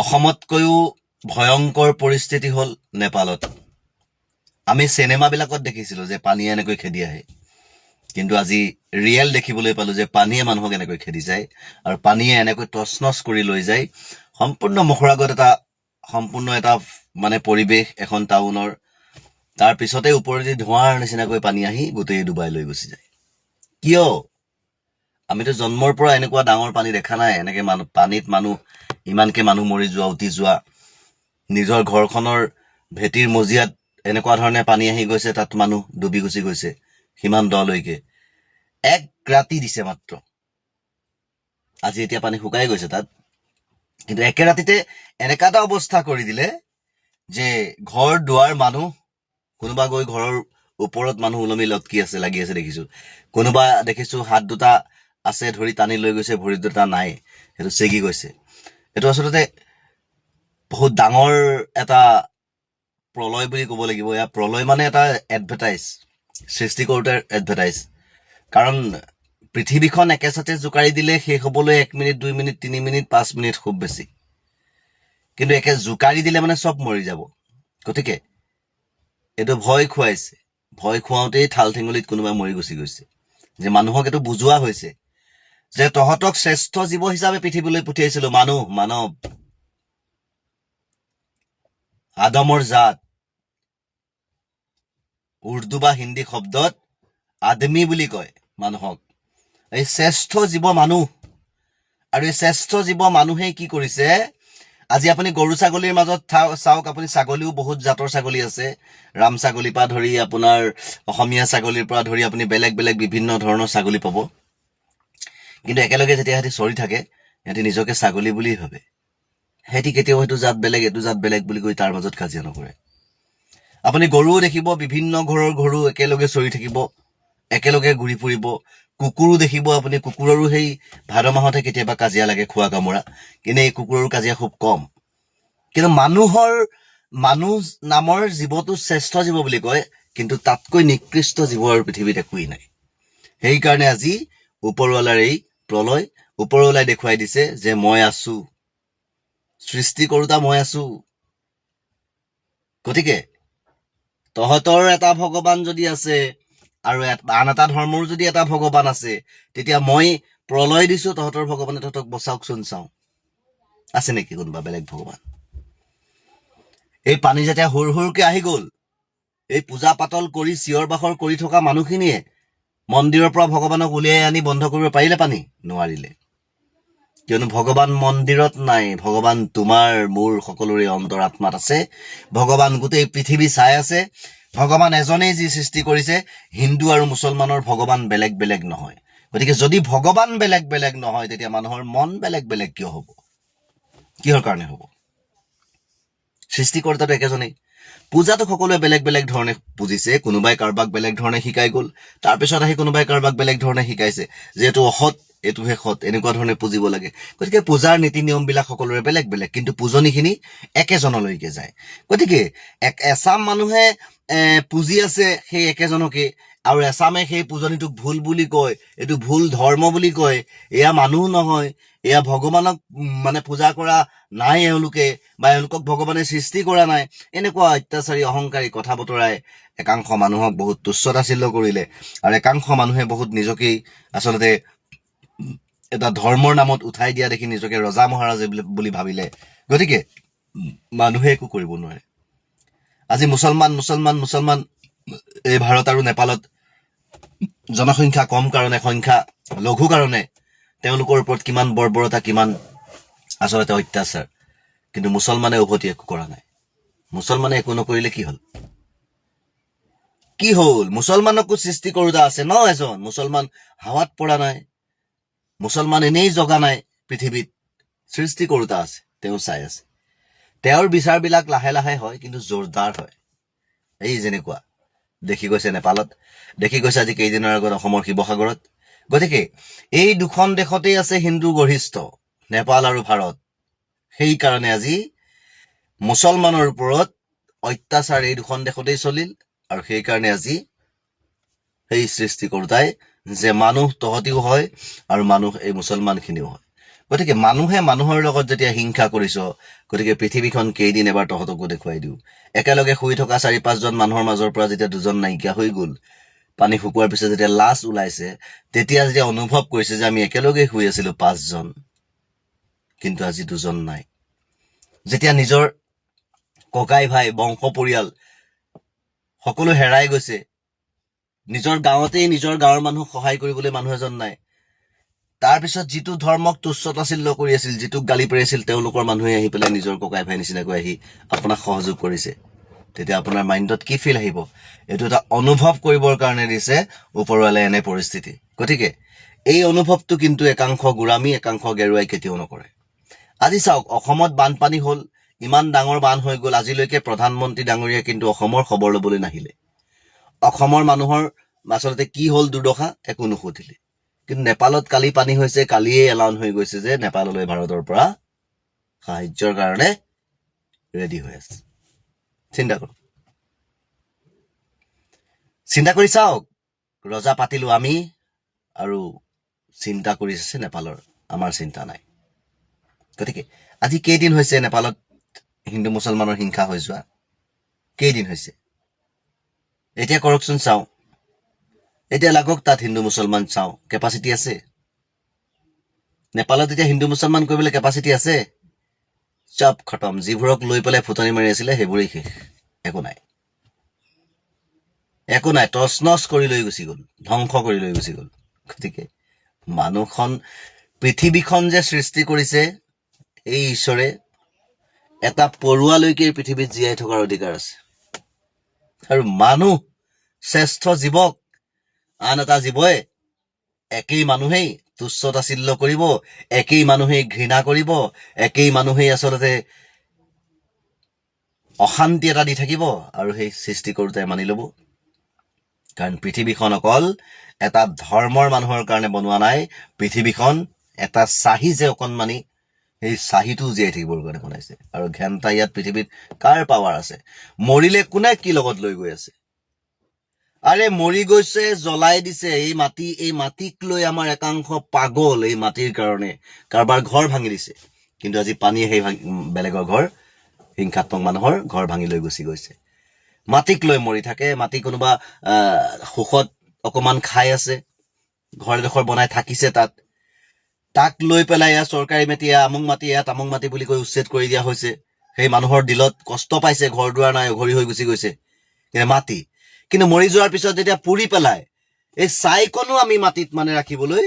অসমতকৈও ভয়ংকৰ পৰিস্থিতি হ'ল নেপালত। আমি চিনেমাবিলাকত দেখিছিলোঁ যে পানীয়ে এনেকৈ খেদি আহে, কিন্তু আজি ৰিয়েল দেখিবলৈ পালোঁ যে পানীয়ে মানুহক এনেকৈ খেদি যায় আৰু পানীয়ে এনেকৈ তছনছ কৰি লৈ যায়। সম্পূৰ্ণ মুখৰ আগত সম্পূৰ্ণ এটা মানে পৰিৱেশ এখন টাউনৰ, তাৰ পিছতে ওপৰেদি ধোঁৱাৰ নিচিনাকৈ পানী আহি গোটেই ডুবাই লৈ গুচি যায়। কিয়? আমিতো জন্মৰ পৰা এনেকুৱা ডাঙৰ পানী দেখা নাই, এনেকে পানীত ইমানকে মানুহ মৰি যোৱা, উটি যোৱা। নিজৰ ঘৰখনৰ ভেটিৰ মজিয়াত এনেকুৱা ধৰণে পানী আহি গৈছে, তাত মানুহ ডুবি গুচি গৈছে সিমান দলৈকে। এক ৰাতি দিছে মাত্ৰ, আজি এতিয়া পানী শুকাই গৈছে তাত, কিন্তু একে ৰাতিতে এনেকা এটা অৱস্থা কৰি দিলে যে ঘৰ দুৱাৰ মানুহ, কোনোবা গৈ ঘৰৰ ওপৰত মানুহ ওলমি লাগি আছে দেখিছো। কোনোবা দেখিছো হাত দুটা আছে ধৰি টানি লৈ গৈছে, ভৰি দুটা নাই, সেইটো ছিগি গৈছে। এইটো আচলতে বহুত ডাঙৰ এটা প্ৰলয় বুলি ক'ব লাগিব। এয়া প্ৰলয় মানে এটা এডভাৰটাইজ, সৃষ্টিকৰ্তাৰ এডভাৰটাইজ। কাৰণ পৃথিৱীখন একেচাতে জোকাৰি দিলে শেষ হ'বলৈ 1 মিনিট, 2 মিনিট, 3 মিনিট, 5 মিনিট খুব বেছি, কিন্তু একে জোকাৰি দিলে মানে চব মৰি যাব। গতিকে এইটো ভয় খুৱাইছে, ভয় খুৱাওঁতেই ঠাল ঠেঙুলিত কোনোবা মৰি গুচি গৈছে। যে মানুহক এইটো বুজোৱা হৈছে যে তহঁতক শ্ৰেষ্ঠ জীৱ হিচাপে পৃথিৱীলৈ পঠিয়াইছিলো, মানৱ, আদমৰ জাত। উৰ্দু বা হিন্দী শব্দত আদমি বুলি কয় মানুহক। এই শ্ৰেষ্ঠ জীৱ মানুহ, আৰু এই শ্ৰেষ্ঠ জীৱ মানুহেই কি কৰিছে? আজি আপুনি গৰু ছাগলীৰ মাজত চাওক, আপুনি ছাগলীও বহুত জাতৰ ছাগলী আছে, ৰাম ছাগলীৰ পৰা ধৰি আপোনাৰ অসমীয়া ছাগলীৰ পৰা ধৰি আপুনি বেলেগ বেলেগ বিভিন্ন ধৰণৰ ছাগলী পাব। কিন্তু একেলগে যেতিয়া সিহঁতি চৰি থাকে, সিহঁতি নিজকে ছাগলী বুলি ভাবে। সিহঁতি কেতিয়াও সেইটো জাত বেলেগ, এইটো জাত বেলেগ বুলি কৈ তাৰ মাজত কাজিয়া নকৰে। আপুনি গৰুও দেখিব, বিভিন্ন ঘৰৰ গৰু একেলগে চৰি থাকিব, একেলগে ঘূৰি ফুৰিব। কুকুৰো দেখিব আপুনি, কুকুৰৰো সেই ভাদ মাহতে কেতিয়াবা কাজিয়া লাগে, খোৱা কামোৰা, কিন্তু এই কুকুৰৰো কাজিয়া খুব কম। কিন্তু মানুহ নামৰ জীৱটো শ্ৰেষ্ঠ জীৱ বুলি কয়, কিন্তু তাতকৈ নিকৃষ্ট জীৱ আৰু পৃথিৱীত একোৱেই নাই। সেইকাৰণে আজি ওপৰৱালাৰ এই প্ৰলয়, ওপৰৱালাই দেখুৱাই দিছে যে মই আছো, সৃষ্টিকৰ্তা মই আছো। গতিকে তহঁতৰ এটা ভগৱান যদি আছে আৰু আন এটা ধৰ্মৰ যদি এটা ভগৱান আছে, তেতিয়া মই প্ৰলয় দিছো, তহঁতৰ ভগৱানে তহঁতক বচাওকচোন চাওঁ। আছে নেকি কোনোবা বেলেগ ভগৱান? এই পানী যেতিয়া হুৰ হুৰকে আহি গ'ল, এই পূজা পাতল কৰি চিঞৰ বাখৰ কৰি থকা মানুহখিনিয়ে মন্দিৰৰ পৰা ভগৱানক উলিয়াই আনি বন্ধ কৰিব পাৰিলে পানী? নোৱাৰিলে। কিয়নো ভগৱান মন্দিৰত নাই, ভগৱান তোমাৰ মোৰ সকলোৰে অন্তৰ আত্মাত আছে। ভগৱান গোটেই পৃথিৱী চাই আছে। ভগৱান এজনেই যি সৃষ্টি কৰিছে। হিন্দু আৰু মুছলমানৰ ভগৱান বেলেগ বেলেগ নহয়। গতিকে যদি ভগৱান বেলেগ বেলেগ নহয়, তেতিয়া মানুহৰ মন বেলেগ বেলেগ কিয় হ'ব? কিহৰ কাৰণে হ'ব? সৃষ্টিকৰ্তাটো একেজনেই। পূজাটো সকলোৱে বেলেগ বেলেগ ধৰণে পুজিছে, কোনোবাই কাৰোবাক বেলেগ ধৰণে শিকাই গ'ল, তাৰপিছত আহি কোনোবাই কাৰোবাক বেলেগ ধৰণে শিকাইছে যে এইটো অসৎ, এইটোহে সৎ, এনেকুৱা ধৰণে পুজিব লাগে। গতিকে পূজাৰ নীতি নিয়মবিলাক সকলোৰে বেলেগ বেলেগ, কিন্তু পুজনীখিনি একেজনলৈকে যায়। গতিকে এচাম মানুহে পুজি আছে সেই একেজনকে, আৰু এচামে সেই পূজনীটোক ভুল বুলি কয়, এইটো ভুল ধৰ্ম বুলি কয়, এয়া মানুহ নহয়, এয়া ভগৱানক মানে পূজা কৰা নাই এওঁলোকে, বা এওঁলোকক ভগৱানে সৃষ্টি কৰা নাই। এনেকুৱা অত্যাচাৰী অহংকাৰী কথা বতৰাই একাংশ মানুহক বহুত তুচ্ছ তাচ্ছিল্য কৰিলে, আৰু একাংশ মানুহে বহুত নিজকেই আচলতে এটা ধৰ্মৰ নামত উঠাই দিয়া দেখি নিজকে ৰজা মহাৰাজ বুলি ভাবিলে। গতিকে মানুহে একো কৰিব নোৱাৰে। আজি মুছলমান এই ভাৰত আৰু নেপালত জনসংখ্যা কম কাৰণে, সংখ্যা লঘু কাৰণে তেওঁলোকৰ ওপৰত কিমান বৰ্বৰতা, কিমান আচলতে অত্যাচাৰ, কিন্তু মুছলমানে উভতি একো কৰা নাই। মুছলমানে একো নকৰিলে কি হ'ল? মুছলমানকো সৃষ্টি কৰোঁতা আছে ন এজন। মুছলমান হাৱাত পৰা নাই, মুছলমান এনেই জগা নাই পৃথিৱীত, সৃষ্টি কৰোঁতা আছে, তেওঁ চাই আছে। তেওঁৰ বিচাৰবিলাক লাহে লাহে হয়, কিন্তু জোৰদাৰ হয়। এই যেনেকুৱা দেখি গৈছে নেপালত, দেখি গৈছে আজি কেইদিনৰ আগত অসমৰ শিৱসাগৰত। গতিকে এই দুখন দেশতেই আছে হিন্দু গৰিষ্ঠ, নেপাল আৰু ভাৰত। সেইকাৰণে আজি মুছলমানৰ ওপৰত অত্যাচাৰ এই দুখন দেশতেই চলিল, আৰু সেইকাৰণে আজি সেই সৃষ্টি কৰোঁতাই যে মানুহ তহঁতিও হয় আৰু মানুহ এই মুছলমানখিনিও হয়। গতিকে মানুহে মানুহৰ লগত যেতিয়া হিংসা কৰিছ, গতিকে পৃথিৱীখন কেইদিন এবাৰ তহঁতকো দেখুৱাই দিওঁ। একেলগে শুই থকা 4-5জন মানুহৰ মাজৰ পৰা যেতিয়া 2জন নাইকিয়া হৈ গ'ল, পানী শুকোৱাৰ পিছত যেতিয়া লাশ ওলাইছে, তেতিয়া যেতিয়া অনুভৱ কৰিছে যে আমি একেলগে শুই আছিলো 5জন, কিন্তু আজি 2জন নাই। যেতিয়া নিজৰ ককাই ভাই বংশ পৰিয়াল সকলো হেৰাই গৈছে, নিজৰ গাঁৱতেই নিজৰ গাঁৱৰ মানুহক সহায় কৰিবলৈ মানুহ এজন নাই, তাৰপিছত যিটো ধৰ্মক তুচ্ছ-তাচ্ছিল্য কৰি আছিল, যিটোক গালি পাৰি আছিল, তেওঁলোকৰ মানুহে আহি পেলাই নিজৰ ককাই ভাই নিচিনাকৈ আহি আপোনাক সহযোগ কৰিছে, তেতিয়া আপোনাৰ মাইণ্ডত কি ফিল আহিব? এইটো এটা অনুভৱ কৰিবৰ কাৰণে দিছে ওপৰৱালে এনে পৰিস্থিতি। গতিকে এই অনুভৱটো কিন্তু একাংশ গোৰামী, একাংশ গেৰুৱাই কেতিয়াও নকৰে। আজি চাওক, অসমত বানপানী হ'ল, ইমান ডাঙৰ বান হৈ গ'ল, আজিলৈকে প্ৰধানমন্ত্ৰী ডাঙৰীয়া কিন্তু অসমৰ খবৰ ল'বলৈ নাহিলে। অসমৰ মানুহৰ আচলতে কি হ'ল দুৰ্দশা, একো নুসুধিলে। কিন্তু নেপালত কালি পানী হৈছে, কালিয়ে এলাউন্স হৈ গৈছে যে নেপাললৈ ভাৰতৰ পৰা সাহায্যৰ কাৰণে ৰেডি হৈ আছে। চিন্তা কৰক, চিন্তা কৰি চাওক। ৰজা পাতিলো আমি, আৰু চিন্তা কৰিছে নেপালৰ, আমাৰ চিন্তা নাই। গতিকে আজি কেইদিন হৈছে নেপালত হিন্দু মুছলমানৰ হিংসা হৈ যোৱা? কেইদিন হৈছে? এতিয়া কৰকচোন, চাওঁ। এতিয়া লাগক তাত হিন্দু মুছলমান, চাওঁ কেপাচিটি আছে? নেপালত এতিয়া হিন্দু মুছলমান কৰিবলৈ কেপাচিটি আছে? চব খতম। যিবোৰক লৈ পেলাই ফুটনি মাৰি আছিলে সেইবোৰেই শেষ, একো নাই, একো নাই, তছনছ কৰি লৈ গুচি গ'ল, ধ্বংস কৰি লৈ গুচি গ'ল। গতিকে মানুহখন, পৃথিৱীখন যে সৃষ্টি কৰিছে এই ঈশ্বৰে, এটা পৰুৱালৈকে পৃথিৱীত জীয়াই থকাৰ অধিকাৰ আছে। আৰু মানুহ শ্ৰেষ্ঠ জীৱক আন এটা জীৱই একেই মানুহেই তুচ্ছ-তাচ্ছিল্য কৰিব, একেই মানুহেই ঘৃণা কৰিব, একেই মানুহেই আচলতে অশান্তি এটা দি থাকিব, আৰু সেই সৃষ্টি কৰোঁতে মানি ল'ব। কাৰণ পৃথিৱীখন অকল এটা ধৰ্মৰ মানুহৰ কাৰণে বনোৱা নাই, পৃথিৱীখন এটা চাহী যে অকণমানি, সেই চাহীটো জীয়াই থাকিবৰ কাৰণে বনাইছে। আৰু ঘেণ্টা ইয়াত পৃথিৱীত কাৰ পাৱাৰ আছে? মৰিলে কোনে কি লগত লৈ গৈ আছে? আৰে মৰি গৈছে, জ্বলাই দিছে। এই মাটিক লৈ আমাৰ একাংশ পাগল, এই মাটিৰ কাৰণে কাৰোবাৰ ঘৰ ভাঙি দিছে। কিন্তু আজি পানীয়ে সেই বেলেগৰ ঘৰ, হিংসাত্মক মানুহৰ ঘৰ ভাঙি লৈ গুচি গৈছে। মাটিক লৈ মৰি থাকে, মাটি কোনোবা সুখত অকমান খাই আছে, ঘৰ এডোখৰ বনাই থাকিছে তাত, তাক লৈ পেলাই এয়া চৰকাৰী মাটি, এয়া আমুক মাটি, এয়া তামুক মাটি বুলি কৈ উচ্ছেদ কৰি দিয়া হৈছে। সেই মানুহৰ দিলত কষ্ট পাইছে, ঘৰ দুৱাৰ নাই, অঘৰী হৈ গুচি গৈছে, কিন্তু মাটি। কিন্তু মৰি যোৱাৰ পিছত যেতিয়া পুৰি পেলাই, এই ছাইকণো আমি মাটিত মানে ৰাখিবলৈ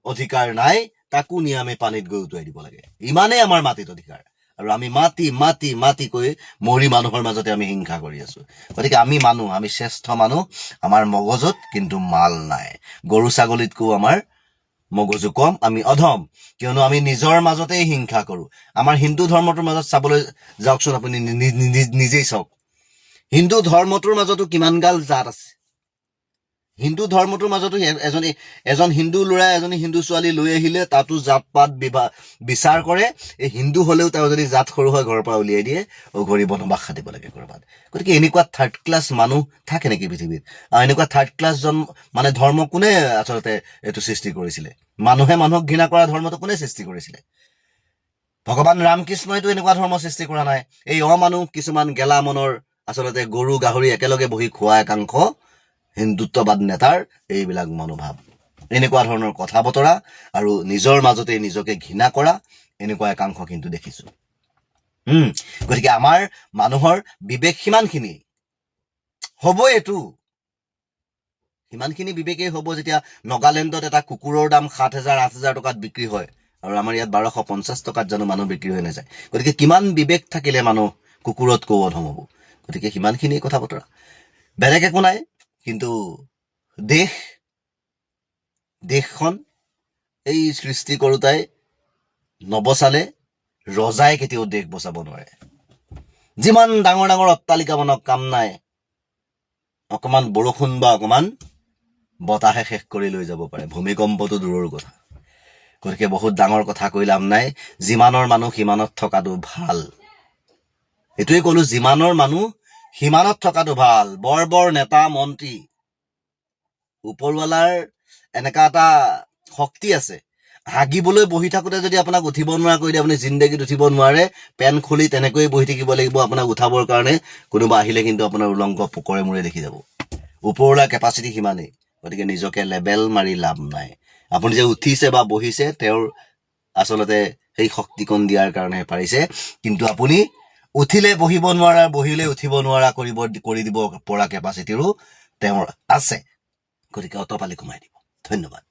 অধিকাৰ নাই, তাকো নি আমি পানীত গৈ উটুৱাই দিব লাগে। ইমানেই আমাৰ মাটিত অধিকাৰ, আৰু আমি মাটি মাটি মাটি কৈ মৰি মানুহৰ মাজতে আমি হিংসা কৰি আছো। গতিকে আমি মানুহ, আমি শ্ৰেষ্ঠ মানুহ, আমাৰ মগজুত কিন্তু মাল নাই। গৰু ছাগলীতকৈও আমাৰ মগজু কম, আমি অধম, কিয়নো আমি নিজৰ মাজতেই হিংসা কৰো। আমাৰ হিন্দু ধৰ্মটোৰ মাজত চাবলৈ যাওকচোন, আপুনি নিজেই চাওক, হিন্দু ধৰ্মটোৰ মাজতো কিমান গাল জাত আছে। হিন্দু ধৰ্মটোৰ মাজতো এজন হিন্দু ল'ৰা এজনী হিন্দু ছোৱালী লৈ আহিলে তাতো জাত পাত বিচাৰ কৰে। এই হিন্দু হলেও তেওঁ যদি জাত সৰু হয় ঘৰৰ পৰা উলিয়াই দিয়ে, অঘৰী বনবাস খাটিব লাগে ক'ৰবাত। গতিকে এনেকুৱা থাৰ্ড ক্লাছ মানুহ থাকে নেকি পৃথিৱীত? আৰু এনেকুৱা থাৰ্ড ক্লাছ মানে ধৰ্ম কোনে আচলতে এইটো সৃষ্টি কৰিছিলে? মানুহে মানুহক ঘৃণা কৰা ধৰ্মটো কোনে সৃষ্টি কৰিছিলে? ভগৱান ৰামকৃষ্ণইতো এনেকুৱা ধৰ্ম সৃষ্টি কৰা নাই। এই অমানুহ কিছুমান গেলা মনৰ আচলতে গৰু গাহৰি একেলগে বহি খোৱা একাংশ হিন্দুত্ববাদ নেতাৰ এইবিলাক মনোভাৱ, এনেকুৱা ধৰণৰ কথা বতৰা, আৰু নিজৰ মাজতে নিজকে ঘৃণা কৰা, এনেকুৱা একাংশ কিন্তু দেখিছো। গতিকে আমাৰ মানুহৰ বিবেক সিমানখিনি হ'বই, এইটো সিমানখিনি বিবেকেই হ'ব যেতিয়া নাগালেণ্ডত এটা কুকুৰৰ দাম 7,000-8,000 টকাত বিক্ৰী হয়, আৰু আমাৰ ইয়াত 1250 টকাত জানো মানুহ বিক্ৰী হৈ নাযায়? গতিকে কিমান বিবেক থাকিলে মানুহ কুকুৰতকৈ অধম হ'ব? গতিকে সিমানখিনি কথা বতৰা, বেলেগ একো নাই। কিন্তু দেশখন এই সৃষ্টি কৰোঁতাই নবচালে ৰজাই কেতিয়াও দেশ বচাব নোৱাৰে। যিমান ডাঙৰ ডাঙৰ অট্টালিকা বনাওক, কাম নাই, অকমান বৰষুণ বা অকমান বতাহে শেষ কৰি লৈ যাব পাৰে, ভূমিকম্পটো দূৰৰ কথা। গতিকে বহুত ডাঙৰ কথা কৈ লাভ নাই, যিমানৰ মানুহ সিমানত থকাটো ভাল। এইটোৱে ক'লো, যিমানৰ মানুহ সিমানত থকাটো ভাল। বৰ নেতা মন্ত্ৰী, ওপৰৱালাৰ এনেকা এটা শক্তি আছে, হাগিবলৈ বহি থাকোঁতে যদি আপোনাক উঠিব নোৱাৰা কৰি দিয়ে, আপুনি জিন্দগীত উঠিব নোৱাৰে, পেন খুলি তেনেকৈয়ে বহি থাকিব লাগিব আপোনাক উঠাবৰ কাৰণে। কোনোবা আহিলে কিন্তু আপোনাৰ উলংগ পোকৰে মূৰে দেখি যাব। ওপৰলা কেপাচিটি সিমানেই, গতিকে নিজকে লেবেল মাৰি লাভ নাই। আপুনি যে উঠিছে বা বহিছে তেওঁৰ আচলতে সেই শক্তিকণ দিয়াৰ কাৰণেহে পাৰিছে, কিন্তু আপুনি উঠিলে বহিব নোৱাৰা, বহিলে উঠিব নোৱাৰা কৰি দিব পৰা কেপাচিটিৰো তেওঁৰ আছে। গতিকে অতপালি কমাই দিব। ধন্যবাদ।